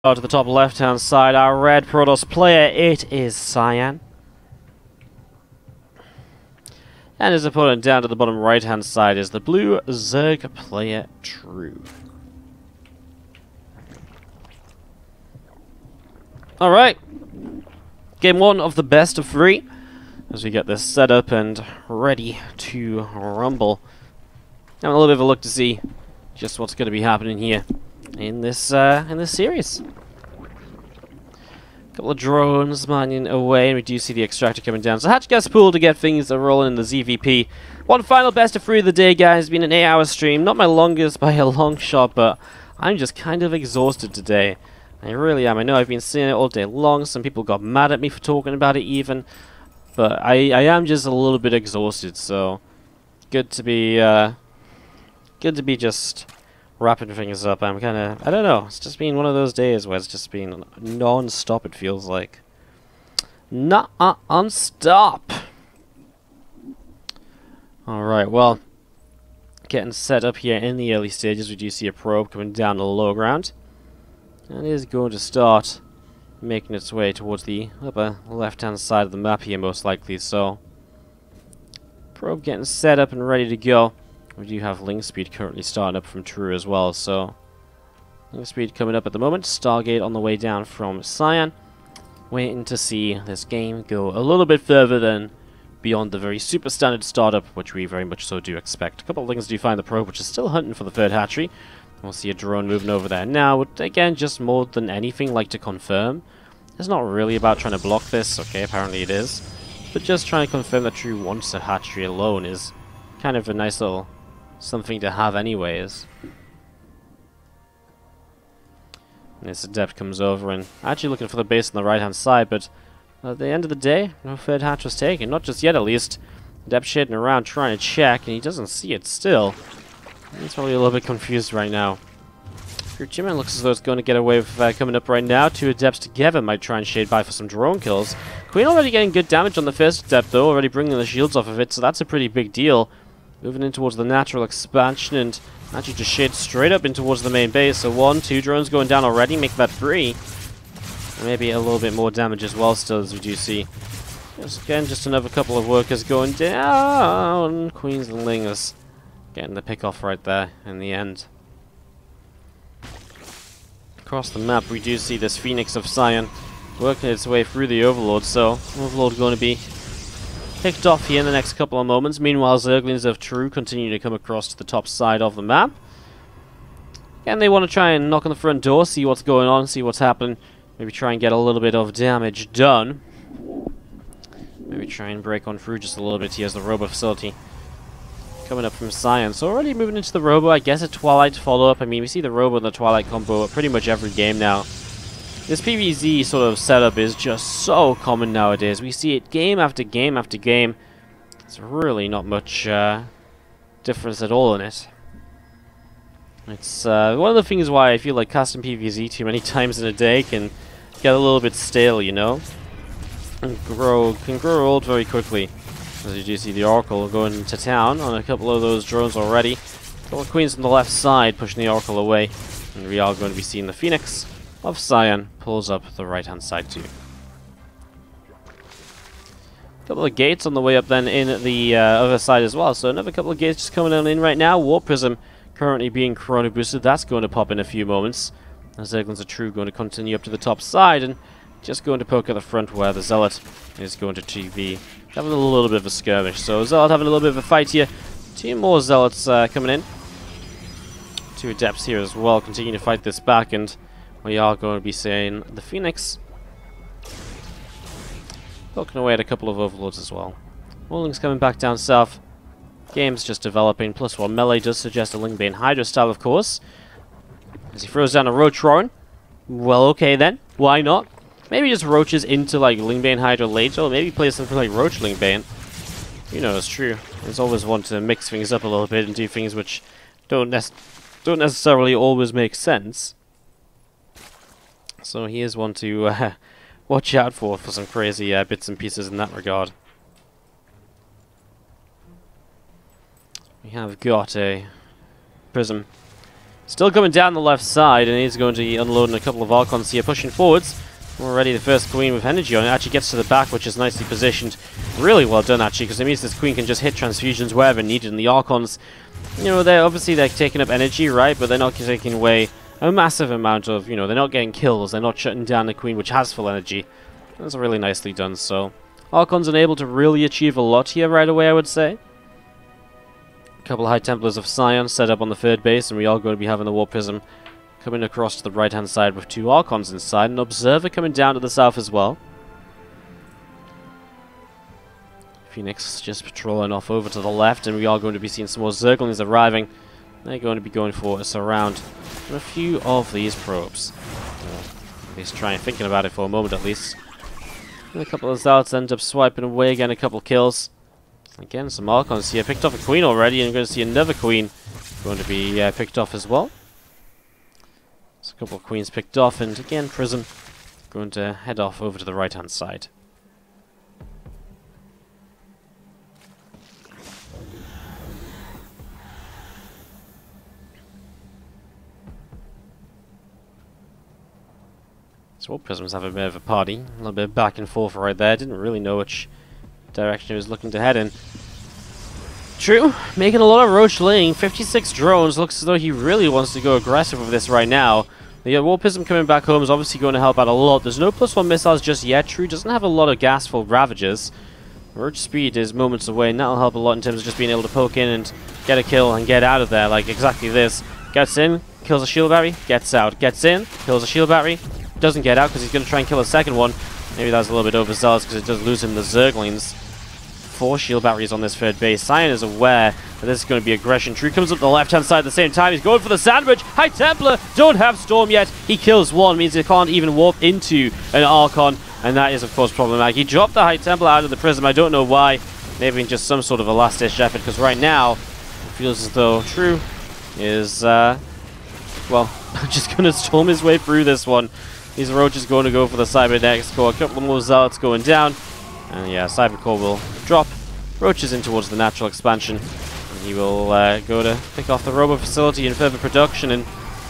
To the top left-hand side, our red Protoss player, it is Cyan. And his opponent down to the bottom right-hand side is the blue Zerg player, True. Alright, game one of the best of three, as we get this set up and ready to rumble. Having a little bit of a look to see just what's going to be happening here in this series. Couple of drones mining away, and we do see the extractor coming down. So hatch gas pool to get things rolling in the ZvP. One final best of three of the day, guys. It's been an 8-hour stream, not my longest by a long shot, but I'm just kind of exhausted today. I really am. I know I've been seeing it all day long. Some people got mad at me for talking about it even, but I am just a little bit exhausted. So good to be just wrapping things up. I'm kind of, I don't know, it's just been one of those days where it's just been non-stop, it feels like. Non-stop! Alright, well, getting set up here in the early stages, we do see a probe coming down the low ground. And it is going to start making its way towards the upper left-hand side of the map here, most likely, so probe getting set up and ready to go. We do have link speed currently starting up from True as well, so link speed coming up at the moment. Stargate on the way down from Cyan. Waiting to see this game go a little bit further than beyond the very super standard startup, which we very much so do expect. A couple of things do find the probe, which is still hunting for the third hatchery. We'll see a drone moving over there now. Would again, just more than anything, like to confirm. It's not really about trying to block this. Okay, apparently it is. But just trying to confirm that True wants a hatchery alone is kind of a nice little something to have anyways. And this adept comes over and actually looking for the base on the right hand side, but at the end of the day, no third hatch was taken. Not just yet, at least. Adept shading around trying to check, and he doesn't see it still. He's probably a little bit confused right now. Jimin looks as though it's going to get away with coming up right now. Two adepts together might try and shade by for some drone kills. Queen already getting good damage on the first adept though, already bringing the shields off of it, so that's a pretty big deal. Moving in towards the natural expansion and actually just shade straight up in towards the main base. So 1, 2 drones going down already, make that 3. And maybe a little bit more damage as well still, as we do see. Again, just another couple of workers going down. Queens and Lingers getting the pick off right there in the end. Across the map we do see this Phoenix of Cyan working its way through the Overlord, so Overlord going to be picked off here in the next couple of moments. Meanwhile, Zerglings of True continue to come across to the top side of the map. And they want to try and knock on the front door, see what's going on, see what's happening. Maybe try and get a little bit of damage done. Maybe try and break on through just a little bit here as the Robo facility coming up from Cyan. So already moving into the Robo, I guess a Twilight follow-up. I mean, we see the Robo and the Twilight combo pretty much every game now. This PvZ sort of setup is just so common nowadays. We see it game after game after game. There's really not much difference at all in it. It's one of the things why I feel like casting PvZ too many times in a day can get a little bit stale, you know? And can grow old very quickly. As you do see the Oracle going to town on a couple of those drones already. Couple of Queens on the left side pushing the Oracle away. And we are going to be seeing the Phoenix of Cyan pulls up the right hand side too. Couple of gates on the way up then in the other side as well. So another couple of gates just coming on in right now. Warp Prism currently being chrono boosted. That's going to pop in a few moments. As Zerglings of True going to continue up to the top side and just going to poke at the front where the Zealot is going to be having a little bit of a skirmish. So Zealot having a little bit of a fight here. 2 more Zealots coming in. 2 Adepts here as well, continuing to fight this back, and we are going to be seeing the Phoenix poking away at a couple of Overlords as well. Warlings coming back down south. Game's just developing. +1 melee does suggest a Lingbane Hydra style, of course. As he throws down a Roach Roaring. Well, okay then. Why not? Maybe just Roaches into like Lingbane Hydra later, or maybe play something like Roach Lingbane. You know, it's true. There's always want to mix things up a little bit and do things which don't necessarily always make sense. So he is one to watch out for some crazy bits and pieces in that regard. We have got a Prism Still coming down the left side, and he's going to be unloading a couple of Archons here, pushing forwards. Already the first Queen with energy on it actually gets to the back, which is nicely positioned. Really well done, actually, because it means this Queen can just hit transfusions wherever needed. And the Archons, you know, they're taking up energy, right? But they're not taking away a massive amount of, you know, they're not getting kills. They're not shutting down the Queen, which has full energy. That's really nicely done. So Archons are able to really achieve a lot here right away, I would say. A couple of High Templars of Cyan set up on the third base, and we are going to be having the War Prism coming across to the right-hand side with 2 Archons inside. An Observer coming down to the south as well. Phoenix just patrolling off over to the left, and we are going to be seeing some more Zerglings arriving. They're going to be going for a surround on a few of these probes. At least trying thinking about it for a moment at least. And a couple of Zealots end up swiping away again, a couple kills. Again, some Archons here. Picked off a Queen already, and we're going to see another Queen going to be picked off as well. So a couple of Queens picked off, and again, Prism going to head off over to the right-hand side. So all Prisms have a bit of a party, a little bit of back and forth right there. Didn't really know which direction he was looking to head in. True, making a lot of roach laying, 56 drones, looks as though he really wants to go aggressive with this right now. The War Prism coming back home is obviously going to help out a lot. There's no +1 missiles just yet. True doesn't have a lot of gas for Ravagers. Roach speed is moments away, and that'll help a lot in terms of just being able to poke in and get a kill and get out of there, like exactly this. Gets in, kills a shield battery, gets out. Gets in, kills a shield battery, doesn't get out because he's going to try and kill a second one. Maybe that's a little bit overzealous because it does lose him the Zerglings. 4 shield batteries on this third base. Cyan is aware that this is going to be aggression. True comes up the left-hand side at the same time. He's going for the sandwich. High Templar don't have Storm yet. He kills one, means he can't even warp into an Archon, and that is, of course, problematic. He dropped the High Templar out of the Prism. I don't know why. Maybe in just some sort of a last-ditch effort, because right now, it feels as though True is, well, just going to storm his way through this one. These Roaches going to go for the Cybernetics Core. A couple more Zealots going down. And yeah, Cybercore will drop Roaches in towards the natural expansion. And he will go to pick off the Robo Facility and further production. And,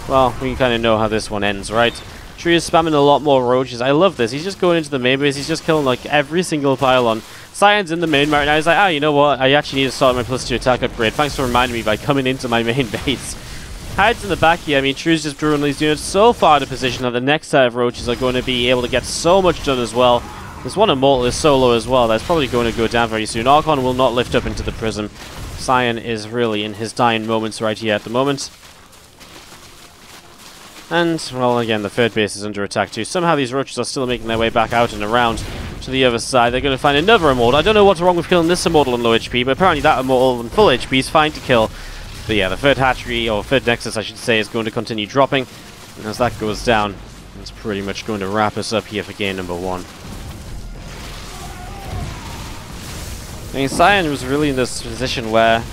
well, we kind of know how this one ends, right? Tree is spamming a lot more Roaches. I love this. He's just going into the main base. He's just killing, like, every single pylon. Cyan's in the main right now. He's like, ah, you know what? I actually need to start my +2 attack upgrade. Thanks for reminding me by coming into my main base. Hides in the back here. I mean, True's just drawing these units so far out of position that the next set of Roaches are going to be able to get so much done as well. This one Immortal is so low as well. That's probably going to go down very soon. Archon will not lift up into the Prism. Cyan is really in his dying moments right here at the moment. And, well, again, the third base is under attack too. Somehow these Roaches are still making their way back out and around to the other side. They're going to find another Immortal. I don't know what's wrong with killing this Immortal on low HP, but apparently that Immortal on full HP is fine to kill. But yeah, the third hatchery, or third Nexus I should say, is going to continue dropping. And as that goes down, it's pretty much going to wrap us up here for game number 1. I mean, Cyan was really in this position where,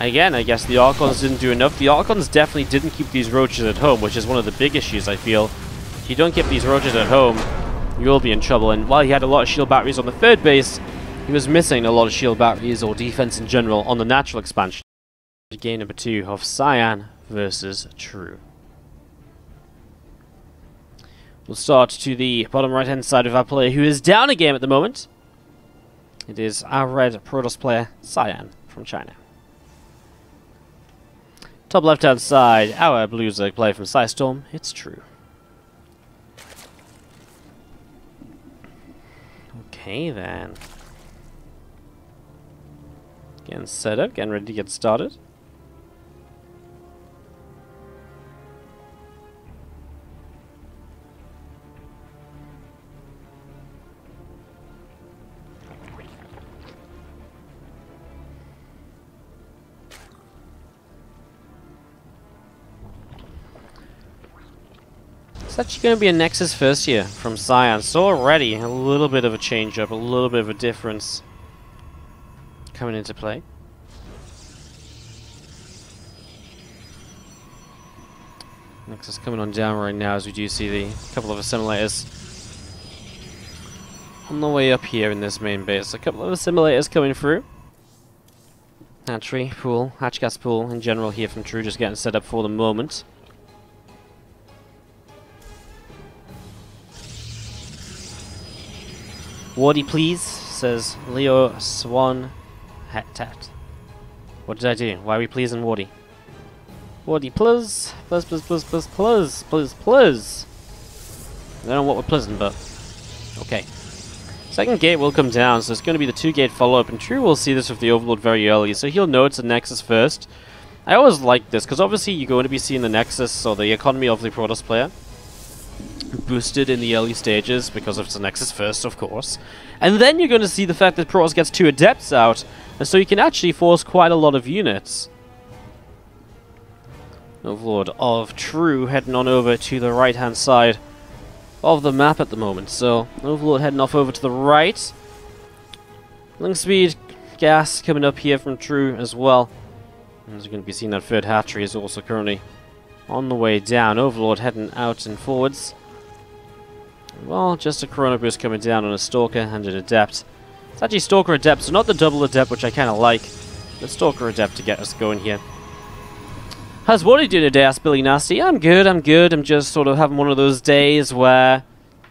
again, I guess the Archons didn't do enough. The Archons definitely didn't keep these Roaches at home, which is one of the big issues, I feel. If you don't keep these Roaches at home, you will be in trouble. And while he had a lot of shield batteries on the third base, he was missing a lot of shield batteries or defense in general on the natural expansion. Game number 2 of Cyan versus True. We'll start to the bottom right-hand side of our player, who is down a game at the moment. It is our red Protoss player, Cyan, from China. Top left-hand side, our blue Zerg player from Psystorm, it's True. Okay, then. Getting set up, getting ready to get started. It's actually going to be a Nexus first here from Cyan, so already a little bit of a change up, a little bit of a difference coming into play. Nexus coming on down right now as we do see the couple of assimilators on the way up here in this main base. A couple of assimilators coming through. Hatchery pool, hatch gas pool in general here from True, just getting set up for the moment. Wardy, please, says Leo Swan Hat. What did I do? Why are we pleasing Wardy? Wardy, please. I don't know what we're pleasing, but okay. Second gate will come down, so it's going to be the 2-gate follow-up, and True will see this with the Overlord very early, so he'll know it's a Nexus first. I always like this, because obviously you're going to be seeing the Nexus, or the economy of the Protoss player, boosted in the early stages, because it's a Nexus first, of course. And then you're going to see the fact that Protoss gets 2 Adepts out, and so you can actually force quite a lot of units. Overlord of True heading on over to the right-hand side of the map at the moment. So, Overlord heading off over to the right. Link speed, gas coming up here from True as well. As you're going to be seeing, that third hatchery is also currently on the way down. Overlord heading out and forwards. Well, just a Chrono Boost coming down on a Stalker and an Adept. It's actually Stalker Adept, so not the double Adept, which I kind of like, but Stalker Adept to get us going here. How's Wardy doing today? Asked Billy Nasty. I'm good. I'm just sort of having one of those days where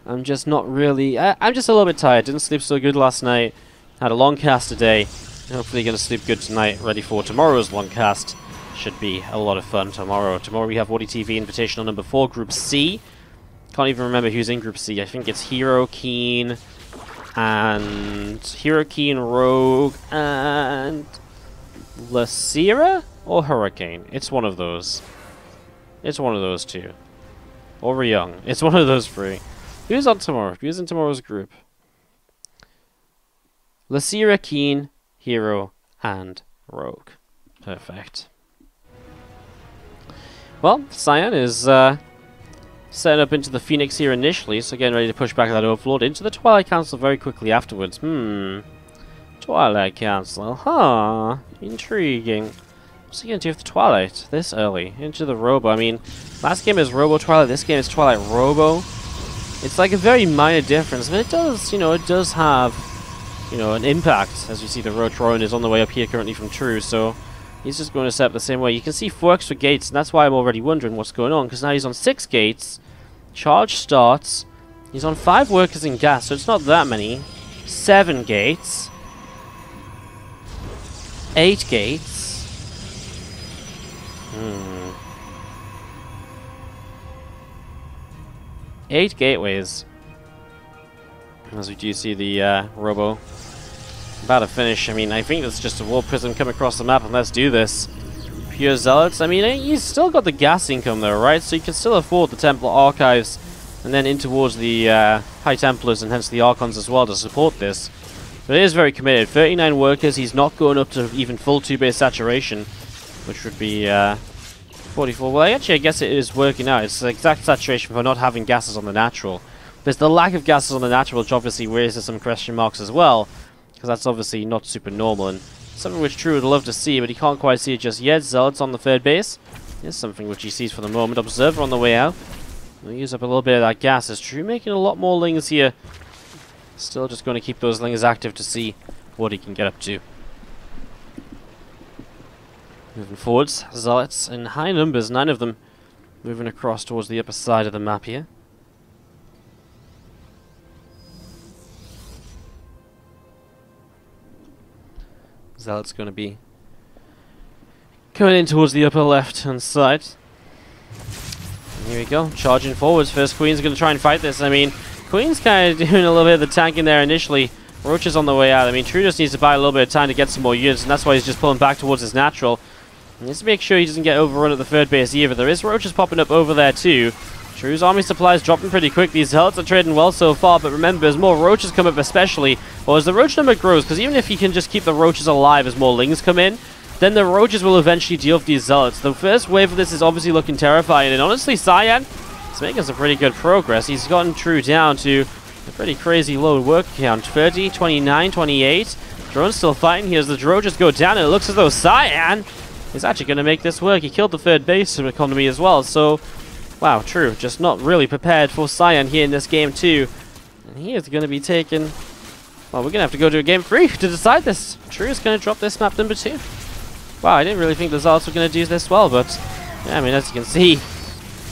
I'm just not really... I'm just a little bit tired. Didn't sleep so good last night. Had a long cast today. Hopefully going to sleep good tonight. Ready for tomorrow's long cast. Should be a lot of fun tomorrow. Tomorrow we have WardiTV Invitational number 4, Group C. Can't even remember who's in Group C. I think it's Hero, Keen, Rogue, and Lacera? Or Hurricane. It's one of those. It's one of those two. Or Ryung. It's one of those 3. Who's on tomorrow? Who's in tomorrow's group? Lacera, Keen, Hero, and Rogue. Perfect. Well, Cyan is setting up into the Phoenix here initially, so getting ready to push back that Overlord into the Twilight Council very quickly afterwards. Twilight Council, huh? Intriguing. What's he going to do with the Twilight this early? Into the Robo. I mean, last game is Robo Twilight, this game is Twilight Robo. It's like a very minor difference, but it does, it does have, an impact. As you see, the Roach Rowan is on the way up here currently from True, so he's just going to set up the same way. You can see 4 extra gates, and that's why I'm already wondering what's going on, because now he's on 6 gates, charge starts, he's on 5 workers in gas, so it's not that many, 7 gates, 8 gates, 8 gateways. As we do see the Robo about to finish. I mean, I think that's just a War Prism come across the map, and let's do this. Pure Zealots. I mean, he's still got the gas income though, right? So you can still afford the Templar Archives, and then in towards the High Templars, and hence the Archons as well to support this. But it is very committed. 39 workers. He's not going up to even full 2-base saturation, which would be 44. Well, actually, I guess it is working out. It's the exact saturation for not having gases on the natural. There's the lack of gases on the natural, which obviously raises some question marks as well, because that's obviously not super normal, and something which True would love to see, but he can't quite see it just yet. Zealots on the 3rd base. Here's something which he sees for the moment. Observer on the way out. We'll use up a little bit of that gas. Is True making a lot more lings here? Still just going to keep those lings active to see what he can get up to. Moving forwards, Zealots in high numbers, 9 of them moving across towards the upper side of the map here. Zealot's going to be coming in towards the upper left-hand side. And here we go, charging forwards. First Queen's going to try and fight this. I mean, Queen's kind of doing a little bit of the tanking there initially. Roach is on the way out. I mean, True just needs to buy a little bit of time to get some more units, and that's why he's just pulling back towards his natural. He needs to make sure he doesn't get overrun at the 3rd base either. There is Roaches popping up over there too. True's army supply is dropping pretty quick. These Zealots are trading well so far, but remember, as more Roaches come up especially, or as the Roach number grows, because even if he can just keep the Roaches alive as more Lings come in, then the Roaches will eventually deal with these Zealots. The first wave of this is obviously looking terrifying, and honestly, Cyan is making some pretty good progress. He's gotten True down to a pretty crazy low work count. 30, 29, 28. Drone's still fighting. Here's the Roaches go down, and it looks as though Cyan is actually going to make this work. He killed the 3rd base economy as well, so wow, True just not really prepared for Cyan here in this game too. And he is going to be taking... Well, we're going to have to go to a game 3 to decide this. True is going to drop this map number 2. Wow, I didn't really think the Zealots were going to do this well, but yeah, I mean, as you can see,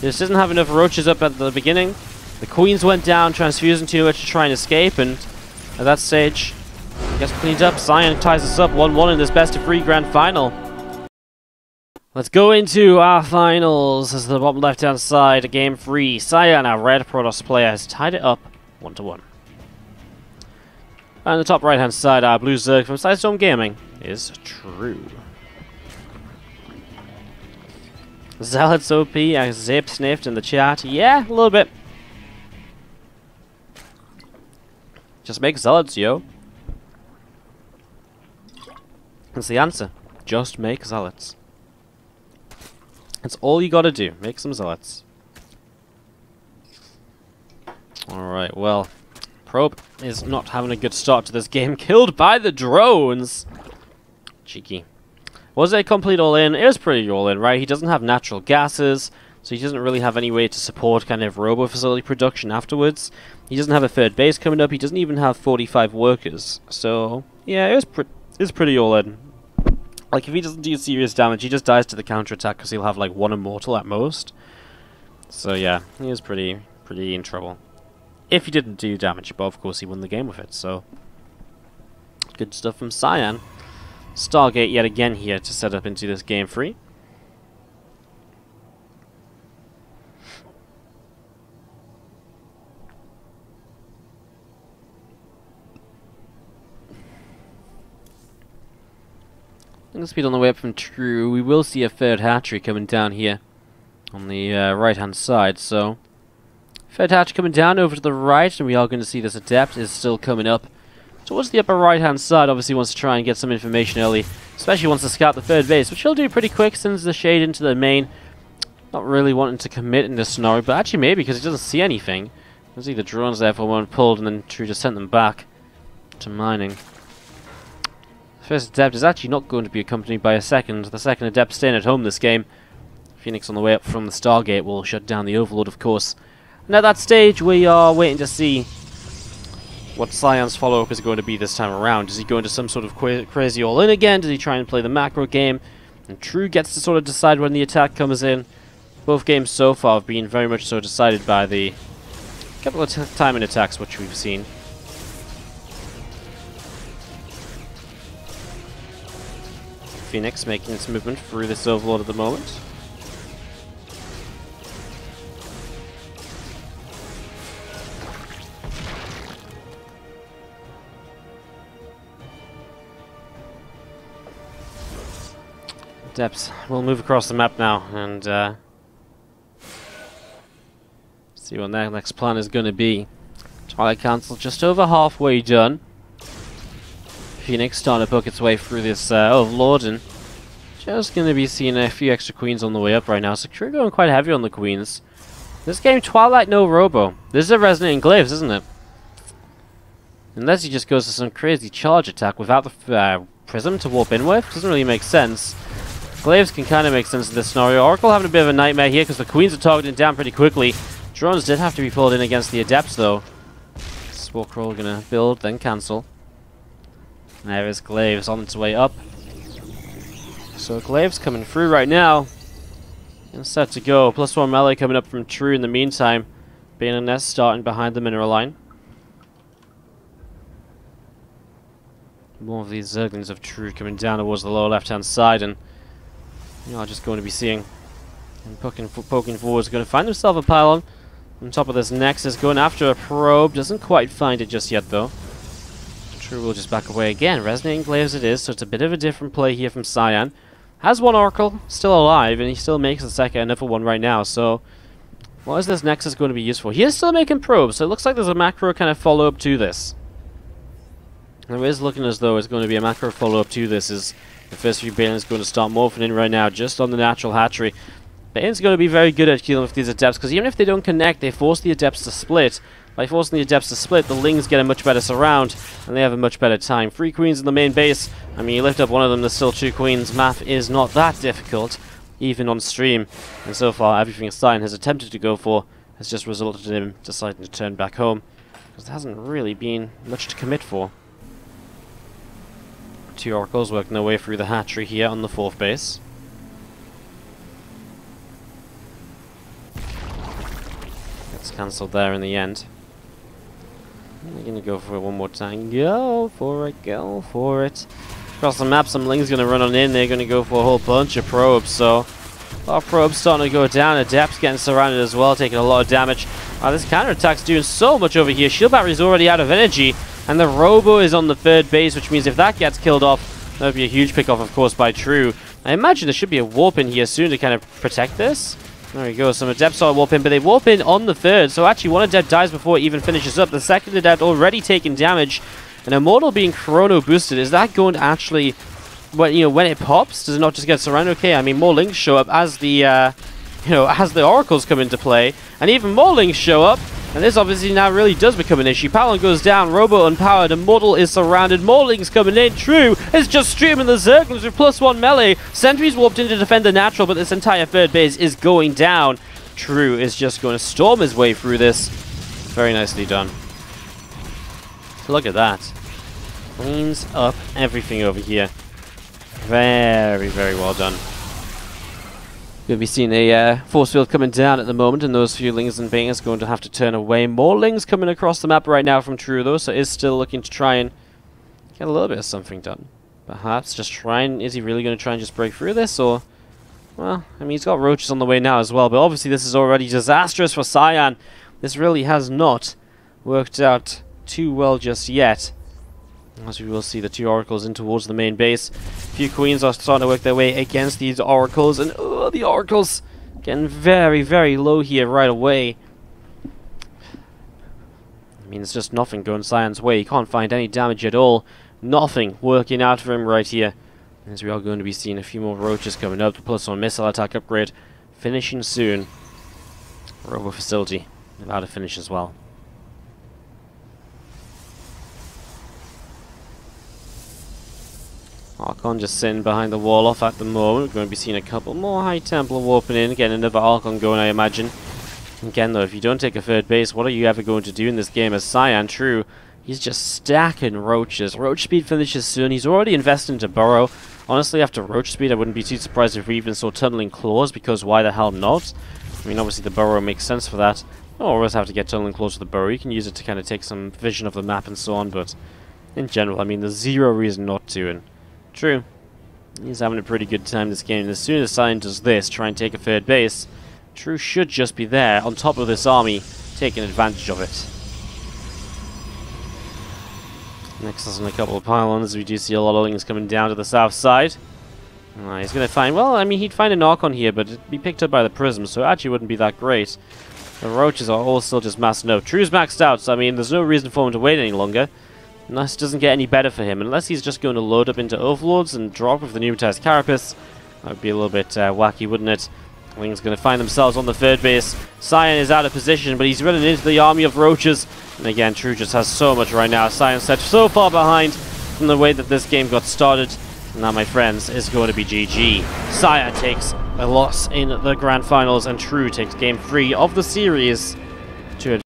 this doesn't have enough roaches up at the beginning. The Queens went down, transfusing too much to try and escape, and at that stage, gets cleaned up. Cyan ties us up 1-1 in this best-of-3 grand final. Let's go into our finals. As the bottom left-hand side, game 3. Cyan, our red Protoss player, has tied it up 1-1. And the top right-hand side, our blue Zerg from Sidestorm Gaming is true. Zealots OP, as Zip sniffed in the chat. Yeah, a little bit. Just make Zealots, yo. That's the answer. Just make Zealots. That's all you gotta do. Make some Zealots. Alright, well. Probe is not having a good start to this game. Killed by the drones! Cheeky. Was it a complete all-in? It was pretty all-in, right? He doesn't have natural gases, so he doesn't really have any way to support kind of robo-facility production afterwards. He doesn't have a third base coming up. He doesn't even have 45 workers. So, yeah, it was pretty all-in. Like, if he doesn't do serious damage, he just dies to the counterattack because he'll have, like, 1 immortal at most. So, yeah, he was pretty in trouble. If he didn't do damage, but of course he won the game with it, so... Good stuff from Cyan. Stargate yet again here to set up into this game 3. And the speed on the way up from True. We will see a third hatchery coming down here on the right-hand side. So, third hatch coming down over to the right, and we are going to see this Adept is still coming up towards the upper right-hand side. Obviously wants to try and get some information early, especially wants to scout the third base, which he'll do pretty quick, sends the shade into the main. Not really wanting to commit in this scenario, but actually maybe because he doesn't see anything. There's either drones there for one pulled, and then True just sent them back to mining. First Adept is actually not going to be accompanied by a second. The second Adept staying at home this game. Phoenix on the way up from the Stargate will shut down the Overlord, of course. And at that stage, we are waiting to see what Cyan's follow-up is going to be this time around. Is he going to some sort of crazy all-in again? Does he try and play the macro game? And True gets to sort of decide when the attack comes in. Both games so far have been very much so decided by the couple of timing attacks which we've seen. Phoenix making its movement through this Overlord at the moment. Depths. We'll move across the map now and see what their next plan is going to be. Twilight Council just over halfway done. Phoenix starting to poke its way through this Overlord, and just going to be seeing a few extra Queens on the way up right now. So Crew going quite heavy on the Queens. This game, Twilight, no Robo. This is a Resonating Glaives, isn't it? Unless he just goes to some crazy charge attack without the Prism to warp in with. Doesn't really make sense. Glaives can kind of make sense in this scenario. Oracle having a bit of a nightmare here because the Queens are targeting down pretty quickly. Drones did have to be pulled in against the Adepts, though. Swarkroll going to build, then cancel. There is Glaives on its way up. So Glaives coming through right now. And set to go. +1 melee coming up from True in the meantime. Being a nest starting behind the mineral line. More of these Zerglings of True coming down towards the lower left-hand side, and you know, just going to be seeing and poking forward. Is going to find himself a pylon on top of this Nexus, going after a probe. Doesn't quite find it just yet, though. True will just back away again. Resonating Glaives it is, so it's a bit of a different play here from Cyan. Has one Oracle, still alive, and he still makes another one right now, so what is this Nexus going to be used for? He is still making probes, so it looks like there's a macro kind of follow-up to this. There is looking as though it's going to be a macro follow-up to this, as the first few Bane's going to start morphing in right now, just on the natural hatchery. Bane's going to be very good at dealing with these Adepts, because even if they don't connect, they force the Adepts to split. By forcing the Adepts to split, the Lings get a much better surround, and they have a much better time. 3 Queens in the main base. I mean, you lift up one of them, there's still 2 Queens. Math is not that difficult, even on stream. And so far, everything Cyan has attempted to go for has just resulted in him deciding to turn back home, because there hasn't really been much to commit for. Two Oracles working their way through the hatchery here on the 4th base. It's cancelled there in the end. They're going to go for it one more time. Go for it, go for it. Across the map, some Ling's going to run on in. They're going to go for a whole bunch of probes, so a lot of probes starting to go down. Adept's getting surrounded as well, taking a lot of damage. This counterattack's doing so much over here. Shield battery's already out of energy, and the Robo is on the 3rd base, which means if that gets killed off, that would be a huge pick off, of course, by True. I imagine there should be a warp in here soon to kind of protect this. There we go, some Adepts start warp in, but they warp in on the 3rd, so actually one Adept dies before it even finishes up. The 2nd Adept already taking damage, and Immortal being chrono boosted. Is that going to actually, when it pops, does it not just get surrounded? Okay, I mean, more Lings show up as the, as the Oracles come into play, and even more Lings show up, and this obviously now really does become an issue. Palon goes down, Robo unpowered, Immortal is surrounded, more Lings coming in. True is just streaming the Zerglings with +1 melee. Sentry's warped in to defend the natural, but this entire 3rd base is going down. True is just going to storm his way through this. Very nicely done. Look at that. Cleans up everything over here. Very, very well done. Going to be seeing a force field coming down at the moment, and those few Lings and Bangers going to have to turn away. More Lings coming across the map right now from True, though, so is still looking to try and get a little bit of something done. Perhaps just trying. Is he really going to try and just break through this, or? Well, I mean, he's got roaches on the way now as well, but obviously this is already disastrous for Cyan. This really has not worked out too well just yet. As we will see the 2 Oracles in towards the main base. A few Queens are starting to work their way against these Oracles, and the Oracles getting very, very low here right away. I mean, it's just nothing going Cyan's way. He can't find any damage at all. Nothing working out for him right here. As we are going to be seeing a few more roaches coming up. The +1 missile attack upgrade finishing soon. Robo facility about to finish as well. Archon just sitting behind the wall off at the moment. We're going to be seeing a couple more High Templar warping in. Getting another Archon going, I imagine. Again, though, if you don't take a 3rd base, what are you ever going to do in this game as Cyan? True, he's just stacking roaches. Roach speed finishes soon. He's already invested into Burrow. Honestly, after Roach speed, I wouldn't be too surprised if we even saw Tunneling Claws, because why the hell not? I mean, obviously the Burrow makes sense for that. You don't always have to get Tunneling Claws with the Burrow. You can use it to kind of take some vision of the map and so on, but in general, I mean, there's zero reason not to, and True, he's having a pretty good time this game, and as soon as Cyan does this, try and take a 3rd base, True should just be there, on top of this army, taking advantage of it. Next is on a couple of pylons. We do see a lot of Lings coming down to the south side. He's going to find, well, I mean, he'd find an Archon here, but it'd be picked up by the Prism, so it actually wouldn't be that great. The Roaches are all still just massing up. True's maxed out, so I mean, there's no reason for him to wait any longer. And this doesn't get any better for him, unless he's just going to load up into Overlords and drop with the pneumatized Carapace. That would be a little bit wacky, wouldn't it? Ling's going to find themselves on the 3rd base. Cyan is out of position, but he's running into the army of Roaches. And again, True just has so much right now. Cyan's set so far behind from the way that this game got started. And that, my friends, is going to be GG. Cyan takes a loss in the Grand Finals, and True takes Game 3 of the series to